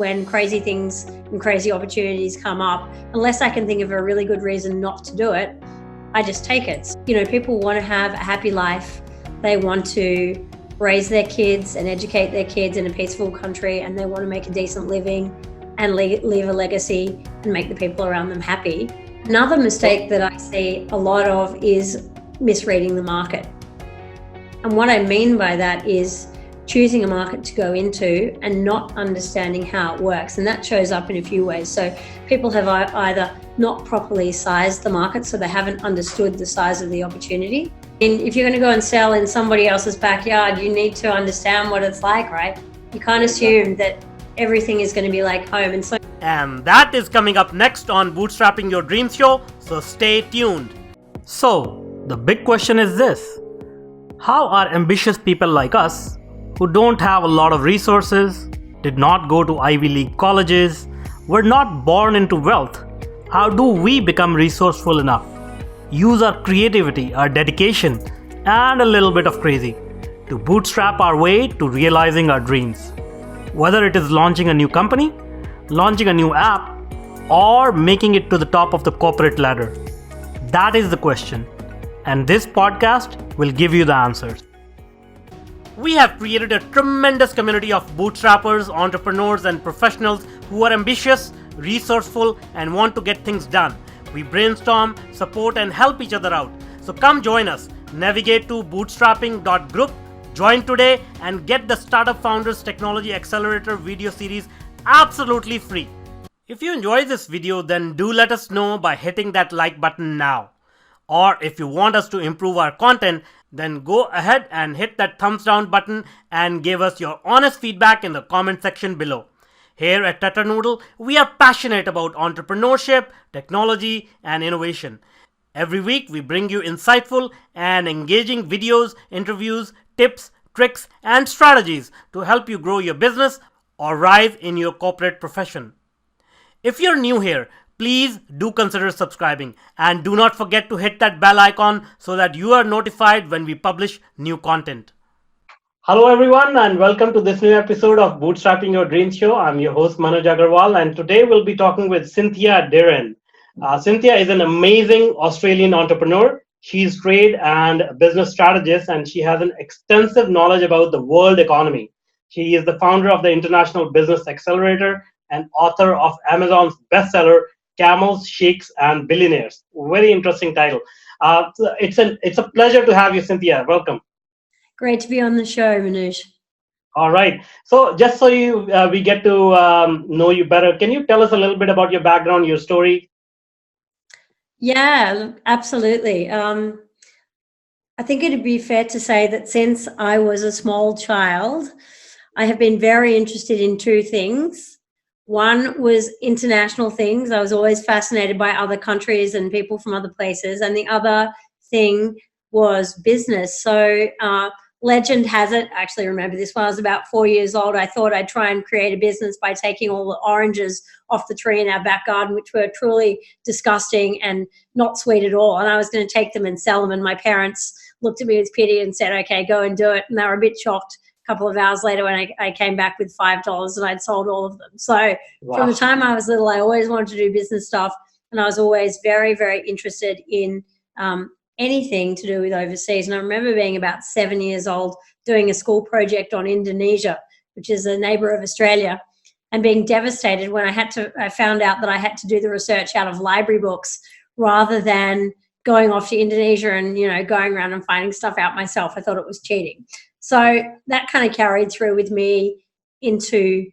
when crazy things and crazy opportunities come up, unless I can think of a really good reason not to do it, I just take it. You know, people want to have a happy life. They want to raise their kids and educate their kids in a peaceful country, and they want to make a decent living and leave a legacy and make the people around them happy. Another mistake that I see a lot of is misreading the market. And what I mean by that is choosing a market to go into and not understanding how it works. And that shows up in a few ways. So people have either not properly sized the market, so they haven't understood the size of the opportunity. And if you're going to go and sell in somebody else's backyard, you need to understand what it's like, right? You can't assume that everything is going to be like home. And that is coming up next on Bootstrapping Your Dreams Show, so stay tuned. So, the big question is this: how are ambitious people like us, who don't have a lot of resources, did not go to Ivy League colleges, were not born into wealth, how do we become resourceful enough, use our creativity, our dedication, and a little bit of crazy to bootstrap our way to realizing our dreams? Whether it is launching a new company, launching a new app, or making it to the top of the corporate ladder. That is the question, and this podcast will give you the answers. We have created a tremendous community of bootstrappers, entrepreneurs, and professionals who are ambitious, resourceful, and want to get things done. We brainstorm, support, and help each other out. So come join us. Navigate to bootstrapping.group. Join today and get the Startup Founders Technology Accelerator video series absolutely free. If you enjoy this video, then do let us know by hitting that like button now. Or if you want us to improve our content, then go ahead and hit that thumbs down button and give us your honest feedback in the comment section below. Here at Tetranoodle, we are passionate about entrepreneurship, technology, and innovation. Every week, we bring you insightful and engaging videos, interviews, tips, tricks, and strategies to help you grow your business or rise in your corporate profession. If you're new here, please do consider subscribing, and do not forget to hit that bell icon so that you are notified when we publish new content. Hello everyone, and welcome to this new episode of Bootstrapping Your Dreams Show. I'm your host Manuj Aggarwal, and today we'll be talking with Cynthia Dearin. Cynthia is an amazing Australian entrepreneur. She's trade and business strategist, and she has an extensive knowledge about the world economy. She is the founder of the International Business Accelerator and author of Amazon's bestseller, Camels, Sheiks, and Billionaires. Very interesting title. It's a pleasure to have you, Cynthia. Welcome. Great to be on the show, Manuj. All right. So just so we get to know you better, can you tell us a little bit about your background, your story? Yeah, absolutely. I think it'd be fair to say that since I was a small child, I have been very interested in two things. One was international things. I was always fascinated by other countries and people from other places. And the other thing was business. So legend has it, I actually remember this when I was about 4 years old, I thought I'd try and create a business by taking all the oranges off the tree in our back garden, which were truly disgusting and not sweet at all. And I was going to take them and sell them. And my parents looked at me with pity and said, okay, go and do it. And they were a bit shocked a couple of hours later when I came back with $5 and I'd sold all of them. So From the time I was little, I always wanted to do business stuff. And I was always very, very interested in anything to do with overseas. And I remember being about 7 years old doing a school project on Indonesia, which is a neighbor of Australia, and being devastated when I found out that I had to do the research out of library books rather than going off to Indonesia and, going around and finding stuff out myself. I thought it was cheating. So that kind of carried through with me into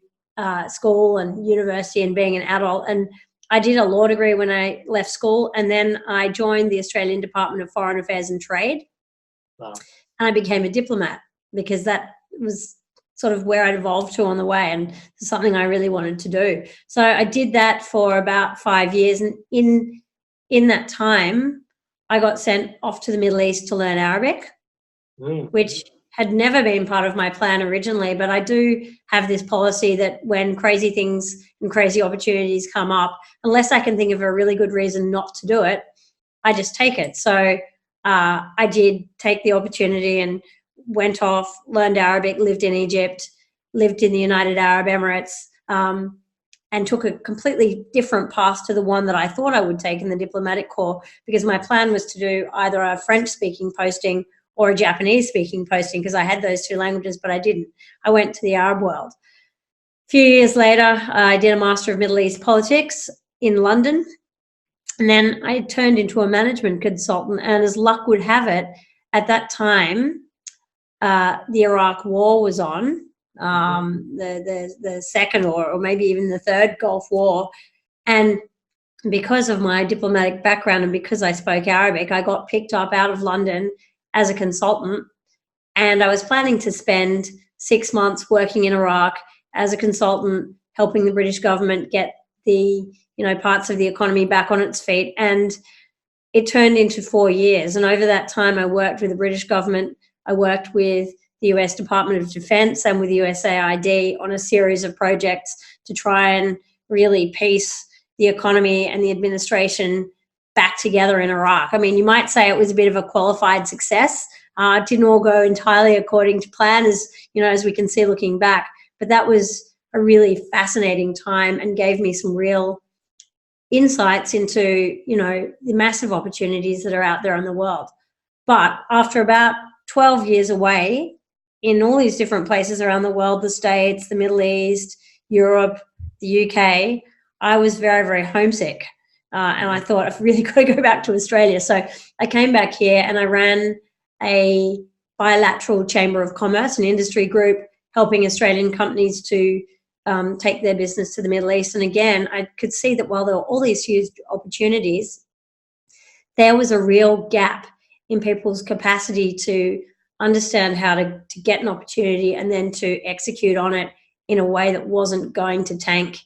school and university and being an adult. And I did a law degree when I left school, and then I joined the Australian Department of Foreign Affairs and Trade. Wow. And I became a diplomat because that was sort of where I'd evolved to on the way, and something I really wanted to do. So I did that for about 5 years, and in that time, I got sent off to the Middle East to learn Arabic, which had never been part of my plan originally, but I do have this policy that when crazy things and crazy opportunities come up, unless I can think of a really good reason not to do it, I just take it. So I did take the opportunity and went off, learned Arabic, lived in Egypt, lived in the United Arab Emirates, and took a completely different path to the one that I thought I would take in the diplomatic corps, because my plan was to do either a French-speaking posting or a Japanese-speaking posting, because I had those two languages, but I didn't. I went to the Arab world. A few years later, I did a Master of Middle East Politics in London, and then I turned into a management consultant, and as luck would have it, at that time, the Iraq War was on, the second or maybe even the third Gulf War. And because of my diplomatic background and because I spoke Arabic, I got picked up out of London as a consultant. And I was planning to spend 6 months working in Iraq as a consultant, helping the British government get the, parts of the economy back on its feet. And it turned into 4 years. And over that time, I worked with the British government. I worked with the US Department of Defense and with USAID on a series of projects to try and really piece the economy and the administration back together in Iraq. I mean, you might say it was a bit of a qualified success. It didn't all go entirely according to plan, as we can see looking back. But that was a really fascinating time and gave me some real insights into, the massive opportunities that are out there in the world. But after about 12 years away in all these different places around the world, the States, the Middle East, Europe, the UK, I was very, very homesick. And I thought, I've really got to go back to Australia. So I came back here and I ran a bilateral chamber of commerce and industry group, helping Australian companies to take their business to the Middle East. And again, I could see that while there were all these huge opportunities, there was a real gap in people's capacity to understand how to get an opportunity and then to execute on it in a way that wasn't going to tank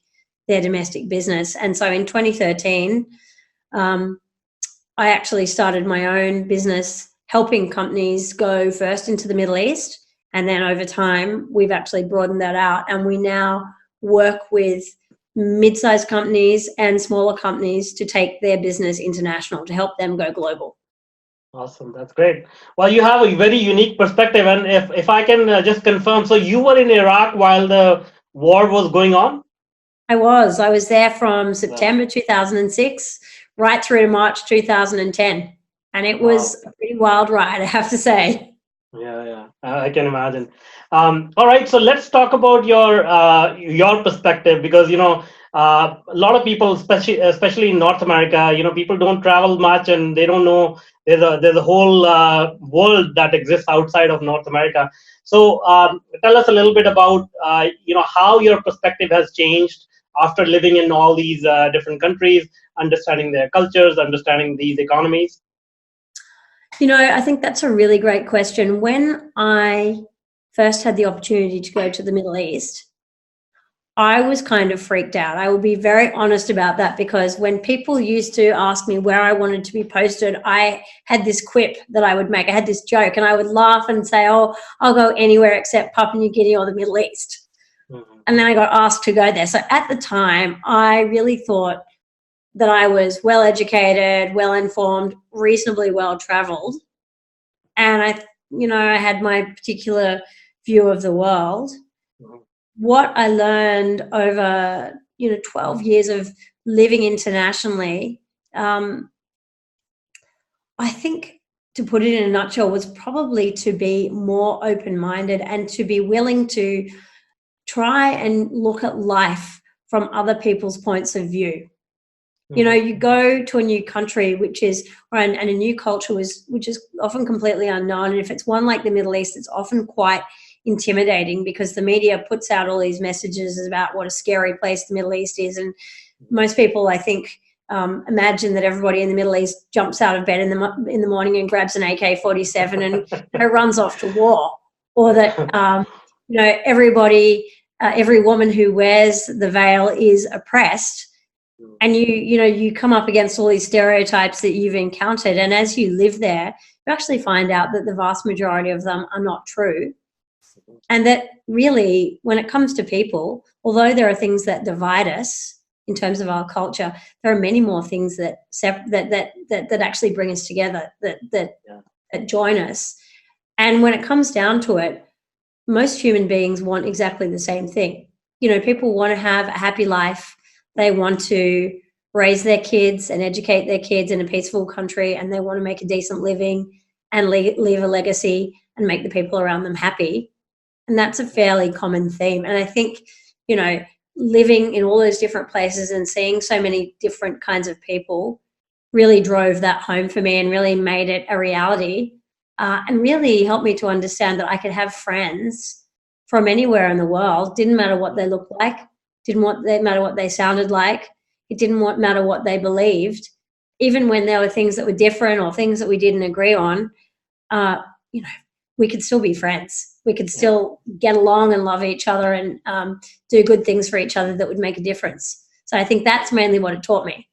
their domestic business. And so in 2013, I actually started my own business helping companies go first into the Middle East. And then over time, we've actually broadened that out. And we now work with mid-sized companies and smaller companies to take their business international, to help them go global. Awesome. That's great. Well, you have a very unique perspective. And if I can just confirm, so you were in Iraq while the war was going on? I was there from September 2006 right through to March 2010. And it was a pretty wild ride, I have to say. Yeah, I can imagine. All right, so let's talk about your perspective, because a lot of people, especially in North America, people don't travel much and they don't know there's a whole world that exists outside of North America. So tell us a little bit about how your perspective has changed after living in all these different countries, understanding their cultures, understanding these economies. I think that's a really great question. When I first had the opportunity to go to the Middle East, I was kind of freaked out. I will be very honest about that, because when people used to ask me where I wanted to be posted, I had this quip that I would make. I had this joke and I would laugh and say, oh, I'll go anywhere except Papua New Guinea or the Middle East. Mm-hmm. And then I got asked to go there. So at the time, I really thought that I was well educated, well informed, reasonably well traveled. And I had my particular view of the world. Mm-hmm. What I learned over, 12 years of living internationally, I think, to put it in a nutshell, was probably to be more open-minded and to be willing to try and look at life from other people's points of view. You go to a new country, and a new culture which is often completely unknown. And if it's one like the Middle East, it's often quite intimidating, because the media puts out all these messages about what a scary place the Middle East is. And most people, I think, imagine that everybody in the Middle East jumps out of bed in the morning and grabs an AK-47 and runs off to war, or that every woman who wears the veil is oppressed. And you come up against all these stereotypes that you've encountered, and as you live there, you actually find out that the vast majority of them are not true. And that really, when it comes to people, although there are things that divide us in terms of our culture, there are many more things that actually bring us together, that join us. And when it comes down to it, most human beings want exactly the same thing. people want to have a happy life. They want to raise their kids and educate their kids in a peaceful country, and they want to make a decent living and leave a legacy and make the people around them happy. And that's a fairly common theme. And I think, living in all those different places and seeing so many different kinds of people really drove that home for me and really made it a reality, and really helped me to understand that I could have friends from anywhere in the world. Didn't matter what they looked like, didn't matter what they sounded like, it didn't matter what they believed. Even when there were things that were different or things that we didn't agree on, we could still be friends. We could still get along and love each other and do good things for each other that would make a difference. So I think that's mainly what it taught me.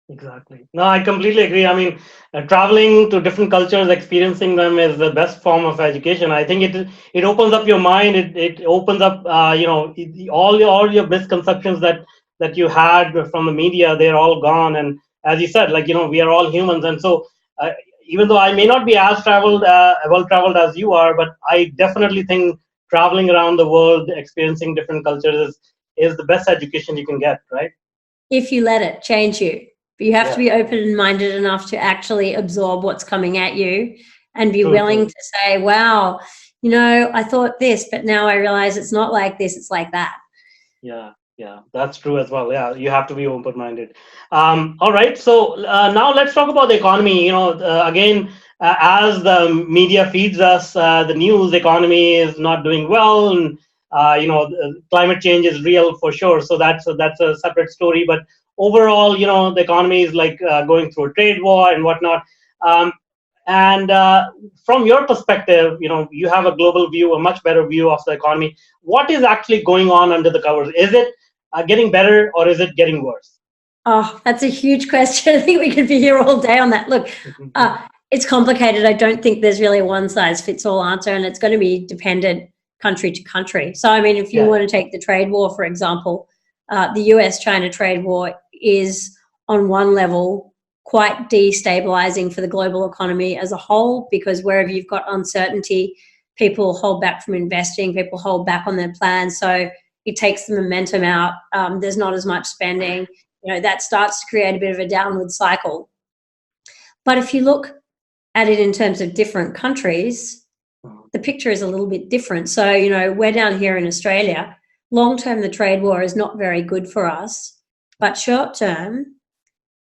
Exactly. No, I completely agree. I mean, traveling to different cultures, experiencing them is the best form of education. I think it opens up your mind. It opens up, all your misconceptions that you had from the media. They're all gone. And as you said, we are all humans. And so, even though I may not be as well traveled as you are, but I definitely think traveling around the world, experiencing different cultures is the best education you can get, right? If you let it change you. But you have to be open-minded enough to actually absorb what's coming at you and be willing to say, wow, I thought this, but now I realize it's not like this, it's like that. Yeah, that's true as well. Yeah, you have to be open-minded. All right, so now let's talk about the economy. Again, as the media feeds us the news, the economy is not doing well, and climate change is real for sure. So that's a separate story. But overall, the economy is going through a trade war and whatnot. And from your perspective, you have a global view, a much better view of the economy. What is actually going on under the covers? Is it getting better or is it getting worse? Oh, that's a huge question. I think we could be here all day on that. Look, it's complicated. I don't think there's really a one-size-fits-all answer, and it's going to be dependent country to country. So, I mean, if you want to take the trade war, for example, the US-China trade war is on one level quite destabilizing for the global economy as a whole, because wherever you've got uncertainty, people hold back from investing, people hold back on their plans. So it takes the momentum out. There's not as much spending. That starts to create a bit of a downward cycle. But if you look at it in terms of different countries, the picture is a little bit different. So, we're down here in Australia. Long term, the trade war is not very good for us, but short term,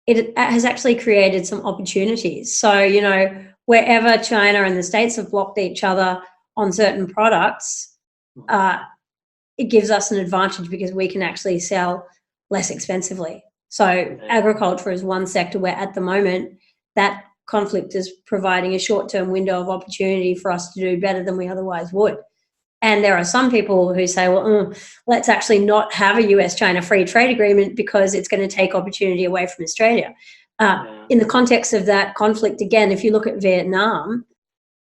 it has actually created some opportunities. So, wherever China and the States have blocked each other on certain products, it gives us an advantage because we can actually sell less expensively. So agriculture is one sector where at the moment that conflict is providing a short-term window of opportunity for us to do better than we otherwise would. And there are some people who say, well, let's actually not have a US-China free trade agreement because it's going to take opportunity away from Australia. In the context of that conflict, again, if you look at Vietnam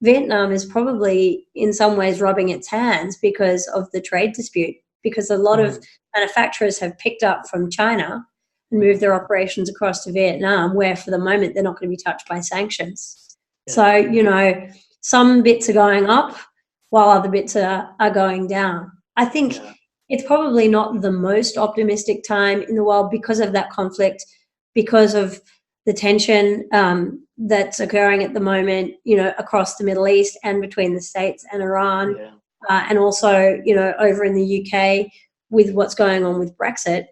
is probably in some ways rubbing its hands because of the trade dispute, because a lot of manufacturers have picked up from China and moved their operations across to Vietnam, where for the moment they're not going to be touched by sanctions. So, some bits are going up while other bits are going down. I think it's probably not the most optimistic time in the world because of that conflict, because of the tension that's occurring at the moment, across the Middle East and between the States and Iran, and also, over in the UK with what's going on with Brexit.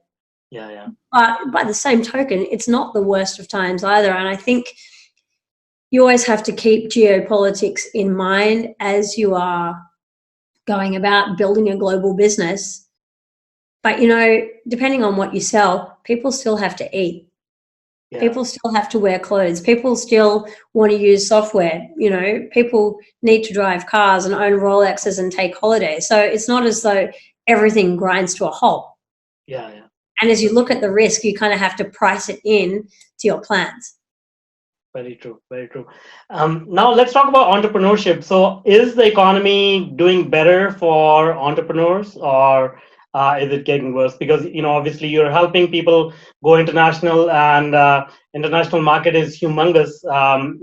But by the same token, it's not the worst of times either. And I think you always have to keep geopolitics in mind as you are going about building a global business. But, depending on what you sell, people still have to eat. People still have to wear clothes. People still want to use software. People need to drive cars and own Rolexes and take holidays. So it's not as though everything grinds to a halt. And as you look at the risk, you kind of have to price it in to your plans. Very true. Very true. Now let's talk about entrepreneurship. So is the economy doing better for entrepreneurs, or is it getting worse? Because, obviously you're helping people go international, and international market is humongous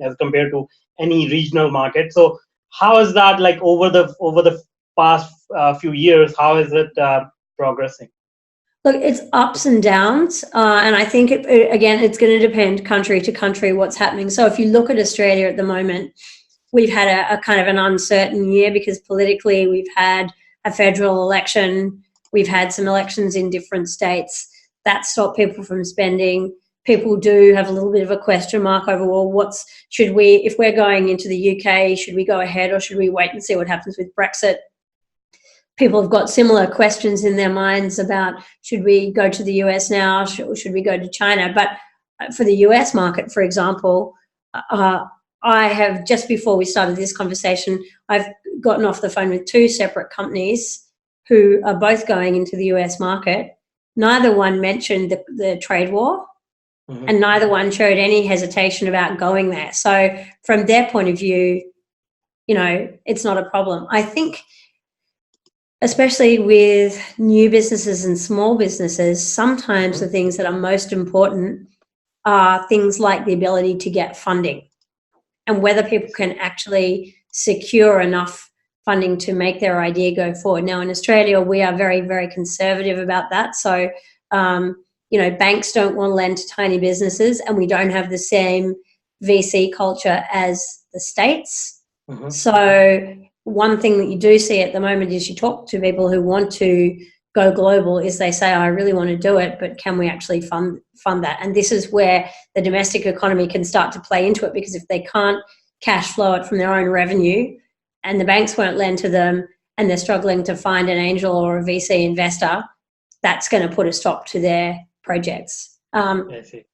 as compared to any regional market. So how is that over the past few years? How is it progressing? Look, it's ups and downs, and I think, again, it's going to depend country to country what's happening. So if you look at Australia at the moment, we've had a kind of an uncertain year because politically we've had a federal election, we've had some elections in different states that stop people from spending. People do have a little bit of a question mark over, well, if we're going into the UK, should we go ahead or should we wait and see what happens with Brexit? People have got similar questions in their minds about, should we go to the US now, or should we go to China? But for the US market, for example, I have, just before we started this conversation, I've gotten off the phone with two separate companies who are both going into the US market. Neither one mentioned the trade war, and neither one showed any hesitation about going there. So from their point of view, it's not a problem. I think, especially with new businesses and small businesses, sometimes the things that are most important are things like the ability to get funding and whether people can actually secure enough funding to make their idea go forward. Now, in Australia, we are very, very conservative about that. So, banks don't want to lend to tiny businesses, and we don't have the same VC culture as the States. So one thing that you do see at the moment is you talk to people who want to go global is they say, I really want to do it, but can we actually fund that? And this is where the domestic economy can start to play into it, because if they can't cash flow it from their own revenue and the banks won't lend to them and they're struggling to find an angel or a VC investor, that's going to put a stop to their projects. I see.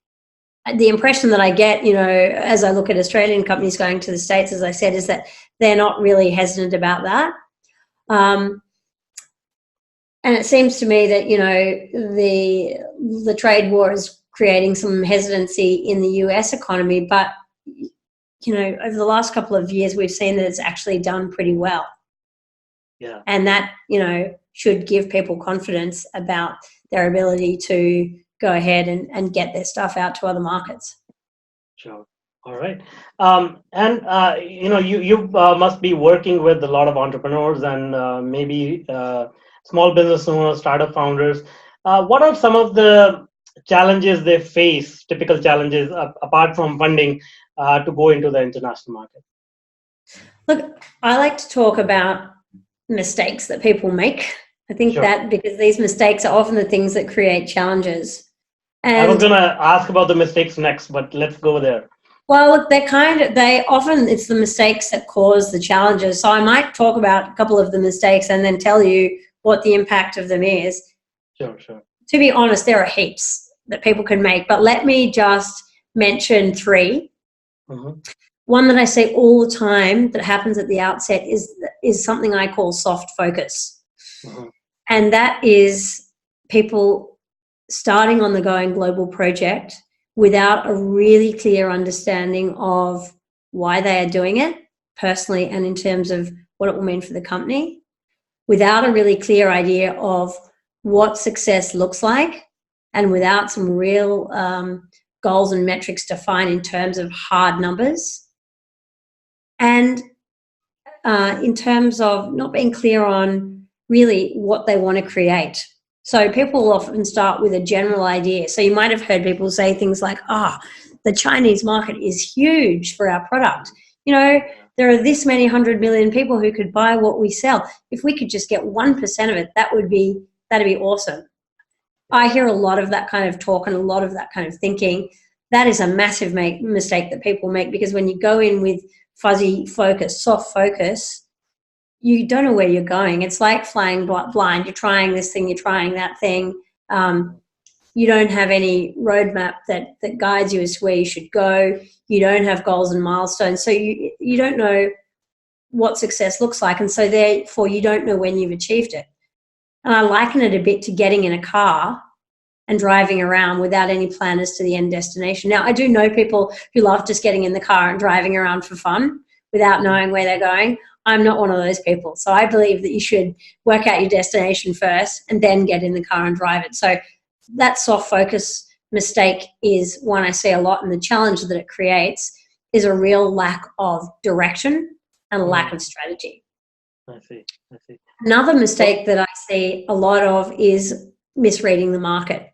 The impression that I get, as I look at Australian companies going to the States, as I said, is that they're not really hesitant about that. And it seems to me that, the trade war is creating some hesitancy in the US economy. But, over the last couple of years, we've seen that it's actually done pretty well. Yeah. And that, should give people confidence about their ability to go ahead and get their stuff out to other markets. Sure. All right. You must be working with a lot of entrepreneurs and maybe small business owners, startup founders. What are some of the challenges they face, typical challenges, apart from funding, to go into the international market? Look, I like to talk about mistakes that people make. I think that because these mistakes are often the things that create challenges. And I was going to ask about the mistakes next, but let's go there. Well, look, it's the mistakes that cause the challenges. So I might talk about a couple of the mistakes and then tell you what the impact of them is. Sure. To be honest, there are heaps that people can make, but let me just mention three. One that I say all the time that happens at the outset is something I call soft focus. And that is people starting on the Going Global project without a really clear understanding of why they are doing it personally and in terms of what it will mean for the company, without a really clear idea of what success looks like, and without some real goals and metrics defined in terms of hard numbers, and in terms of not being clear on really what they want to create. So people often start with a general idea. So you might have heard people say things like, the Chinese market is huge for our product. There are this many 100 million people who could buy what we sell. If we could just get 1% of it, that'd be awesome. I hear a lot of that kind of talk and a lot of that kind of thinking. That is a massive mistake that people make, because when you go in with fuzzy focus, soft focus, you don't know where you're going. It's like flying blind. You're trying this thing, you're trying that thing. You don't have any roadmap that guides you as to where you should go. You don't have goals and milestones. So you don't know what success looks like. And so therefore you don't know when you've achieved it. And I liken it a bit to getting in a car and driving around without any plan as to the end destination. Now, I do know people who love just getting in the car and driving around for fun without knowing where they're going. I'm not one of those people. So I believe that you should work out your destination first and then get in the car and drive it. So that soft focus mistake is one I see a lot, and the challenge that it creates is a real lack of direction and a lack of strategy. I see. Another mistake that I see a lot of is misreading the market.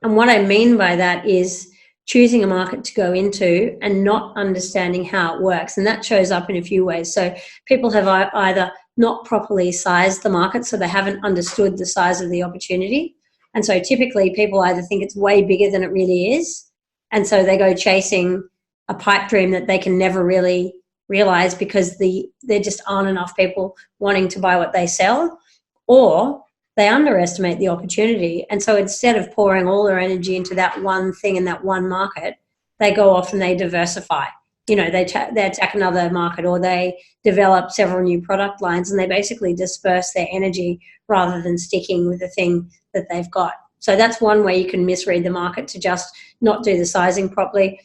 And what I mean by that is choosing a market to go into and not understanding how it works. And that shows up in a few ways. So people have either not properly sized the market, so they haven't understood the size of the opportunity. And so typically people either think it's way bigger than it really is, and so they go chasing a pipe dream that they can never really realize because there just aren't enough people wanting to buy what they sell, or they underestimate the opportunity. And so instead of pouring all their energy into that one thing in that one market, they go off and they diversify. You know, they attack another market, or they develop several new product lines, and they basically disperse their energy rather than sticking with the thing that they've got. So that's one way you can misread the market, to just not do the sizing properly.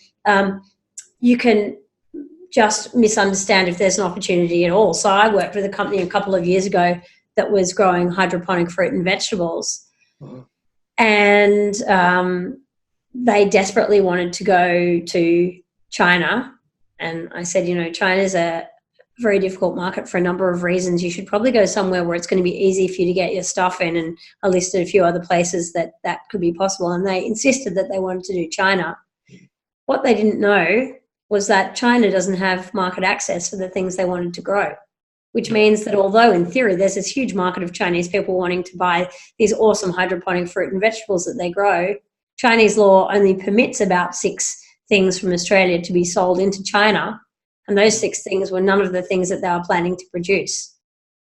You can just misunderstand if there's an opportunity at all. So I worked with a company a couple of years ago that was growing hydroponic fruit and vegetables. Mm-hmm. And they desperately wanted to go to China. And I said, you know, China is a very difficult market for a number of reasons. You should probably go somewhere where it's going to be easy for you to get your stuff in. And I listed a few other places that could be possible. And they insisted that they wanted to do China. What they didn't know was that China doesn't have market access for the things they wanted to grow, which means that although in theory there's this huge market of Chinese people wanting to buy these awesome hydroponic fruit and vegetables that they grow, Chinese law only permits about 6 things from Australia to be sold into China, and those 6 things were none of the things that they were planning to produce.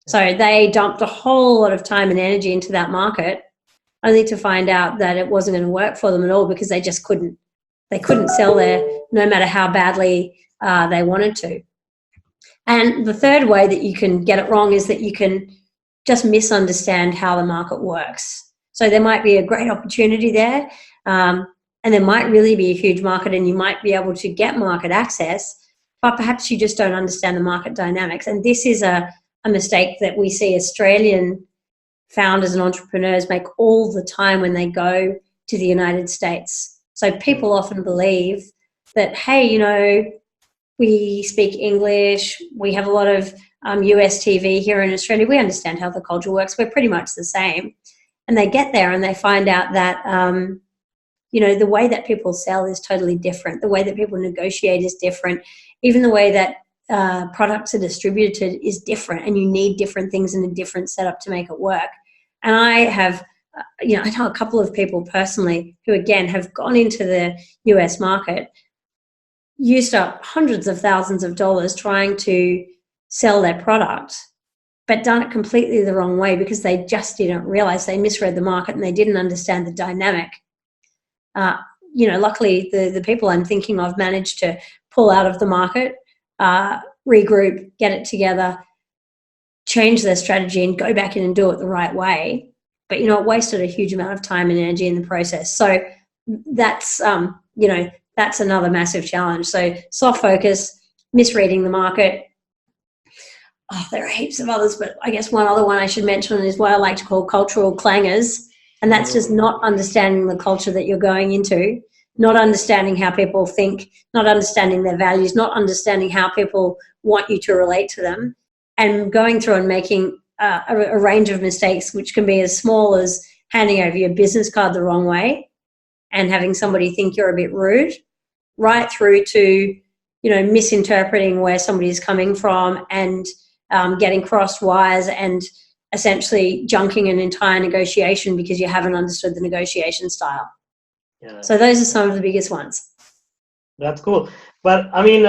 So they dumped a whole lot of time and energy into that market, only to find out that it wasn't going to work for them at all, because they just couldn't. They couldn't sell there no matter how badly they wanted to. And the third way that you can get it wrong is that you can just misunderstand how the market works. So there might be a great opportunity there, and there might really be a huge market, and you might be able to get market access, but perhaps you just don't understand the market dynamics. And this is a mistake that we see Australian founders and entrepreneurs make all the time when they go to the United States. So people often believe that, hey, you know, we speak English, we have a lot of US TV here in Australia, we understand how the culture works, we're pretty much the same. And they get there and they find out that, you know, the way that people sell is totally different. The way that people negotiate is different. Even the way that products are distributed is different, and you need different things in a different setup to make it work. And I have, you know, I know a couple of people personally who, again, have gone into the US market, used up hundreds of thousands of dollars trying to sell their product, but done it completely the wrong way because they just didn't realize, they misread the market and they didn't understand the dynamic. You know, luckily the people I'm thinking of managed to pull out of the market, regroup, get it together, change their strategy and go back in and do it the right way. But, you know, it wasted a huge amount of time and energy in the process. So that's, you know, that's another massive challenge. So soft focus, misreading the market. Oh, there are heaps of others, but I guess one other one I should mention is what I like to call cultural clangers. And that's just not understanding the culture that you're going into, not understanding how people think, not understanding their values, not understanding how people want you to relate to them, and going through and making a range of mistakes, which can be as small as handing over your business card the wrong way and having somebody think you're a bit rude, right through to, you know, misinterpreting where somebody is coming from and getting crossed wires and essentially junking an entire negotiation because you haven't understood the negotiation style. Yeah. So those are some of the biggest ones. That's cool. But I mean,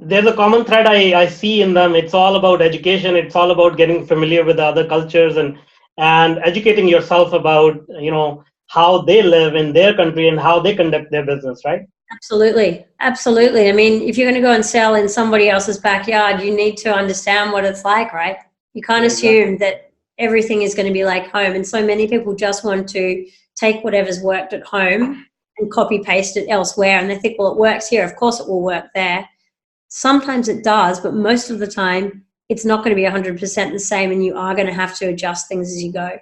there's a common thread I see in them. It's all about education. It's all about getting familiar with the other cultures and educating yourself about, you know, how they live in their country and how they conduct their business, right? Absolutely. Absolutely. I mean, if you're going to go and sell in somebody else's backyard, you need to understand what it's like, right? You can't assume that everything is going to be like home. And so many people just want to take whatever's worked at home and copy paste it elsewhere. And they think, well, it works here, of course it will work there. Sometimes it does, but most of the time it's not going to be 100% the same, and you are going to have to adjust things as you go.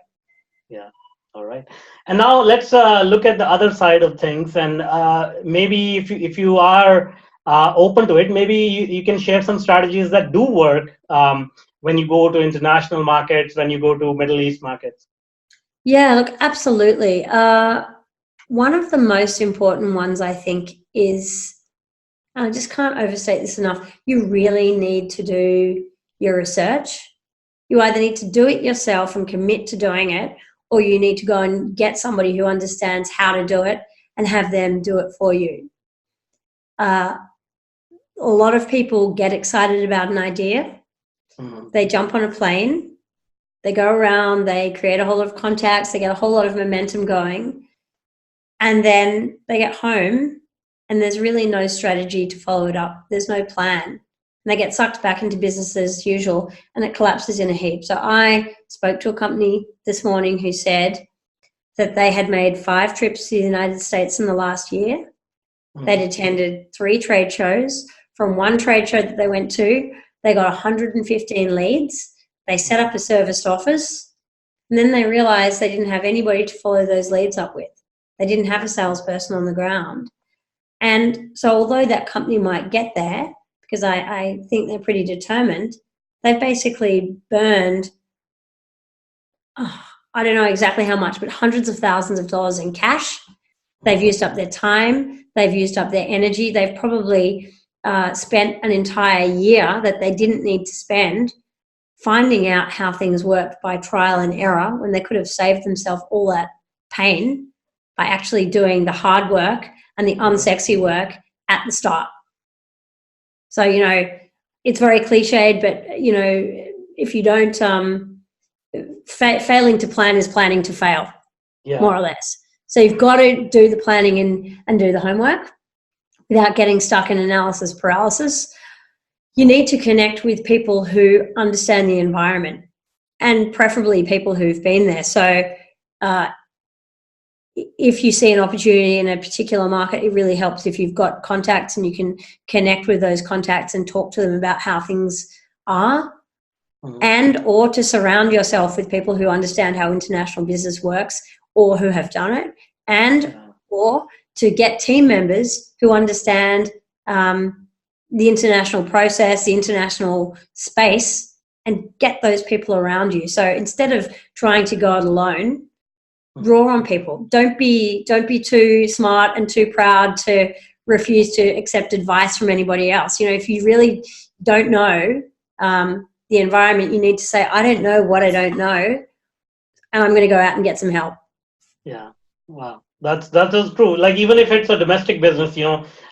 Yeah. All right. And now let's look at the other side of things. And maybe if you are open to it, maybe you can share some strategies that do work when you go to international markets, when you go to Middle East markets. Yeah, look, absolutely. One of the most important ones, I think, is, I just can't overstate this enough, you really need to do your research. You either need to do it yourself and commit to doing it, or you need to go and get somebody who understands how to do it and have them do it for you. A lot of people get excited about an idea. Mm-hmm. They jump on a plane, they go around, they create a whole lot of contacts, they get a whole lot of momentum going, and then they get home and there's really no strategy to follow it up. There's no plan. And they get sucked back into business as usual and it collapses in a heap. So I spoke to a company this morning who said that they had made 5 trips to the United States in the last year. Mm-hmm. They'd attended 3 trade shows. From one trade show that they went to, they got 115 leads. They set up a serviced office, and then they realized they didn't have anybody to follow those leads up with. They didn't have a salesperson on the ground. And so although that company might get there, because I think they're pretty determined, they've basically burned, I don't know exactly how much, but hundreds of thousands of dollars in cash. They've used up their time. They've used up their energy. They've probably spent an entire year that they didn't need to spend finding out how things worked by trial and error, when they could have saved themselves all that pain by actually doing the hard work and the unsexy work at the start. So, it's very cliched, but, if you don't, failing to plan is planning to fail, more or less. So you've got to do the planning and do the homework without getting stuck in analysis paralysis. You need to connect with people who understand the environment, and preferably people who've been there. So if you see an opportunity in a particular market, it really helps if you've got contacts and you can connect with those contacts and talk to them about how things are, and or to surround yourself with people who understand how international business works or who have done it, and or to get team members who understand the international process, the international space, and get those people around you. So instead of trying to go it alone, draw on people. Don't be too smart and too proud to refuse to accept advice from anybody else. If you really don't know the environment, you need to say, I don't know what I don't know, and I'm going to go out and get some help. Yeah. Wow. That is true. Like, even if it's a domestic business,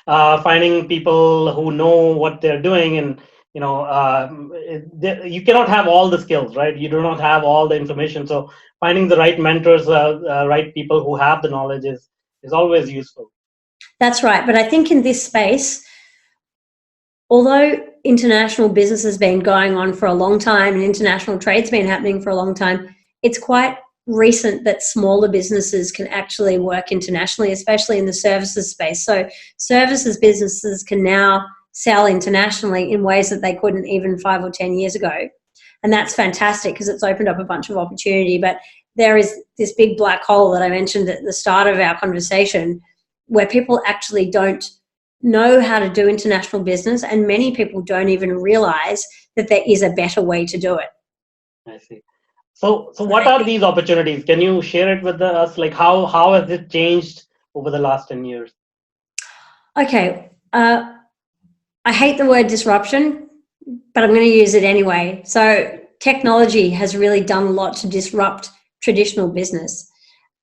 finding people who know what they're doing, and you cannot have all the skills, right? You do not have all the information. So finding the right mentors, right people who have the knowledge is always useful. That's right. But I think in this space, although international business has been going on for a long time and international trade's been happening for a long time, it's quite recent that smaller businesses can actually work internationally, especially in the services space. So services businesses can now sell internationally in ways that they couldn't even 5 or 10 years ago. And that's fantastic because it's opened up a bunch of opportunity. But there is this big black hole that I mentioned at the start of our conversation, where people actually don't know how to do international business, and many people don't even realize that there is a better way to do it. I see. So what are these opportunities? Can you share it with us? Like, how has it changed over the last 10 years? Okay. I hate the word disruption, but I'm going to use it anyway. So technology has really done a lot to disrupt traditional business.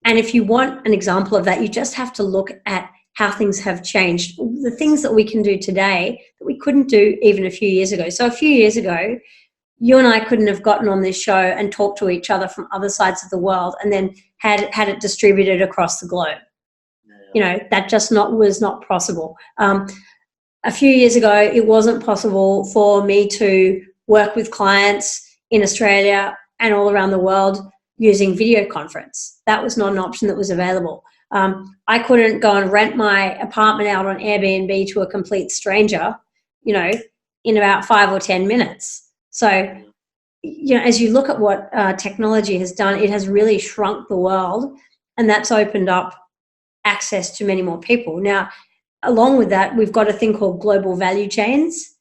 And if you want an example of that, you just have to look at how things have changed. The things that we can do today that we couldn't do even a few years ago. So a few years ago, you and I couldn't have gotten on this show and talked to each other from other sides of the world and then had it distributed across the globe. That just was not possible. A few years ago, it wasn't possible for me to work with clients in Australia and all around the world using video conference. That was not an option that was available. I couldn't go and rent my apartment out on Airbnb to a complete stranger, in about 5 or 10 minutes. So, as you look at what technology has done, it has really shrunk the world, and that's opened up access to many more people. Now, along with that, we've got a thing called global value chains.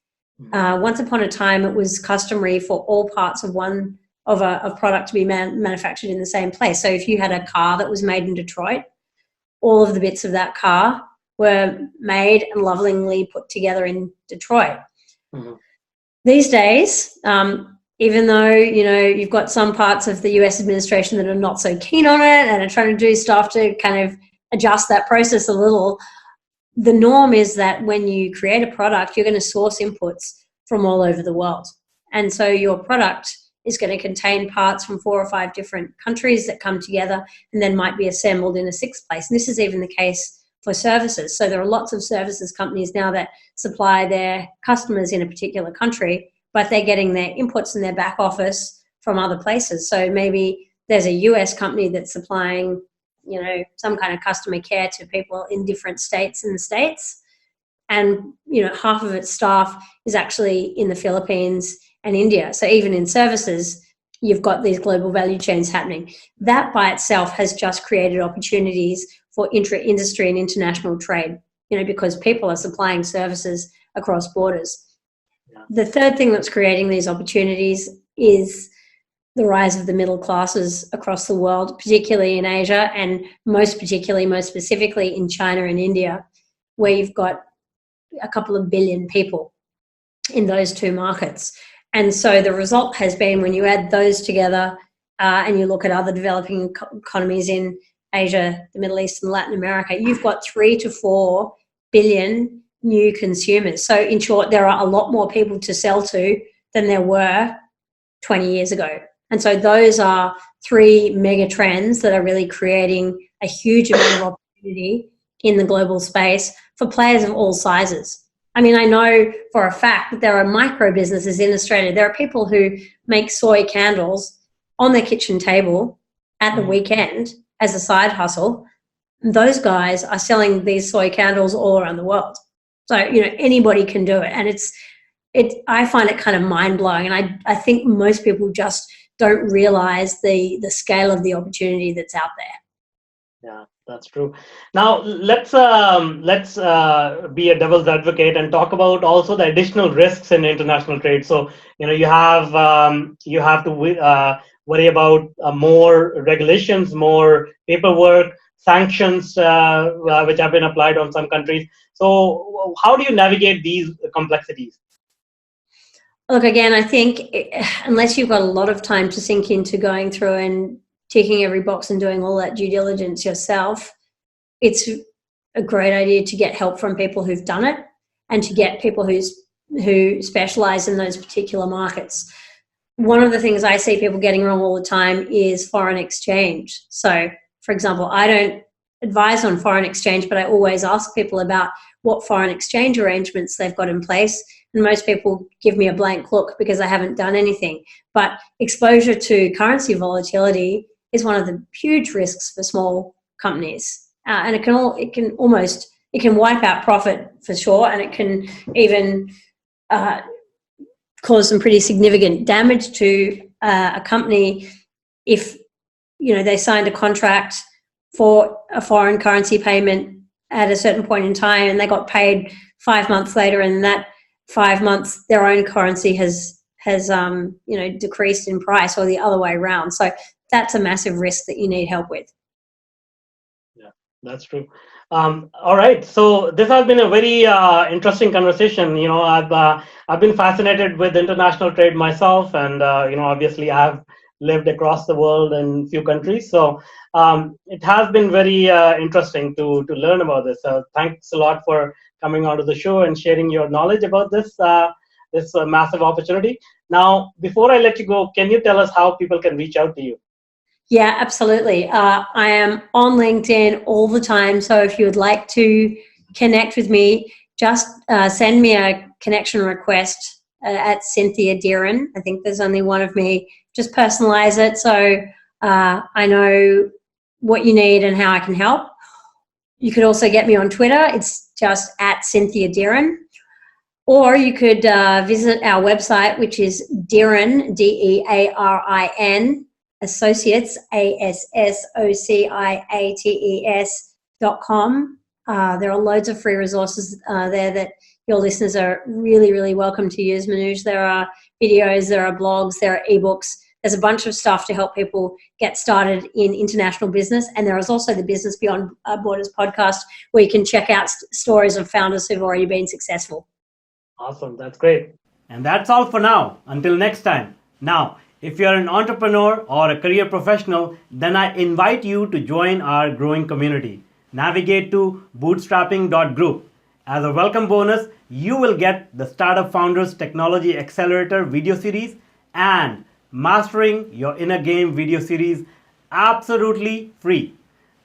Once upon a time, it was customary for all parts of a product to be manufactured in the same place. So if you had a car that was made in Detroit, all of the bits of that car were made and lovingly put together in Detroit. Mm-hmm. These days, even though, you've got some parts of the US administration that are not so keen on it and are trying to do stuff to kind of adjust that process a little, the norm is that when you create a product, you're going to source inputs from all over the world. And so your product is going to contain parts from 4 or 5 different countries that come together and then might be assembled in a 6th place. And this is even the case for services. So there are lots of services companies now that supply their customers in a particular country, but they're getting their inputs in their back office from other places. So maybe there's a US company that's supplying, some kind of customer care to people in different states in the States. And, half of its staff is actually in the Philippines and India. So even in services, you've got these global value chains happening. That by itself has just created opportunities for intra-industry and international trade, because people are supplying services across borders. Yeah. The third thing that's creating these opportunities is the rise of the middle classes across the world, particularly in Asia, and most specifically in China and India, where you've got a couple of billion people in those 2 markets. And so the result has been, when you add those together and you look at other developing economies in Asia, the Middle East and Latin America, you've got 3 to 4 billion new consumers. So in short, there are a lot more people to sell to than there were 20 years ago. And so those are 3 mega trends that are really creating a huge amount of opportunity in the global space for players of all sizes. I mean, I know for a fact that there are micro businesses in Australia. There are people who make soy candles on their kitchen table at the weekend as a side hustle. Those guys are selling these soy candles all around the world. So, anybody can do it. And I find it kind of mind-blowing. And I think most people just don't realize the scale of the opportunity that's out there. Yeah, that's true. Now let's be a devil's advocate and talk about also the additional risks in international trade. So you have to worry about more regulations, more paperwork, sanctions which have been applied on some countries. So how do you navigate these complexities? Look, again, I think unless you've got a lot of time to sink into going through and ticking every box and doing all that due diligence yourself, it's a great idea to get help from people who've done it and to get people who specialize in those particular markets. One of the things I see people getting wrong all the time is foreign exchange. So, for example, I don't advise on foreign exchange, but I always ask people about what foreign exchange arrangements they've got in place. And most people give me a blank look because I haven't done anything. But exposure to currency volatility is one of the huge risks for small companies. And it can wipe out profit for sure, and it can even cause some pretty significant damage to a company if they signed a contract for a foreign currency payment at a certain point in time and they got paid 5 months later, and that 5 months their own currency has decreased in price, or the other way around. So that's a massive risk that you need help with. Yeah, that's true. All right. So this has been a very interesting conversation. I've been fascinated with international trade myself, and obviously I have lived across the world in a few countries. So it has been very interesting to learn about this. So thanks a lot for coming onto the show and sharing your knowledge about this massive opportunity. Now, before I let you go, can you tell us how people can reach out to you? Yeah, absolutely. I am on LinkedIn all the time. So if you would like to connect with me, just send me a connection request at Cynthia Dearin. I think there's only one of me. Just personalize it so I know what you need and how I can help. You could also get me on Twitter. It's just at Cynthia Dearin. Or you could visit our website, which is Dearin, Dearin, Associates, ASSOCIATES.com. There are loads of free resources there that your listeners are really, really welcome to use, Manuj. There are videos, there are blogs, there are ebooks. There's a bunch of stuff to help people get started in international business. And there is also the Business Beyond Borders podcast, where you can check out stories of founders who've already been successful. Awesome. That's great. And that's all for now. Until next time. Now, if you're an entrepreneur or a career professional, then I invite you to join our growing community. Navigate to bootstrapping.group. As a welcome bonus, you will get the Startup Founders Technology Accelerator video series and Mastering Your Inner Game video series absolutely free.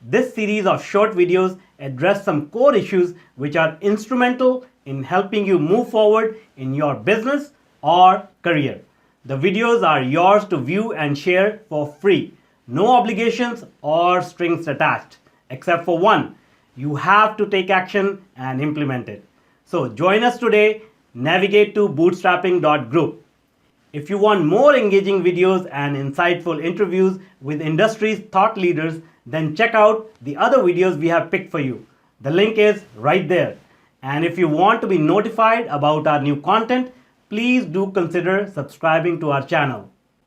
This series of short videos address some core issues which are instrumental in helping you move forward in your business or career. The videos are yours to view and share for free. No obligations or strings attached, except for one. You have to take action and implement it. So join us today. Navigate to bootstrapping.group. If you want more engaging videos and insightful interviews with industry's thought leaders, then check out the other videos we have picked for you. The link is right there. And if you want to be notified about our new content, please do consider subscribing to our channel.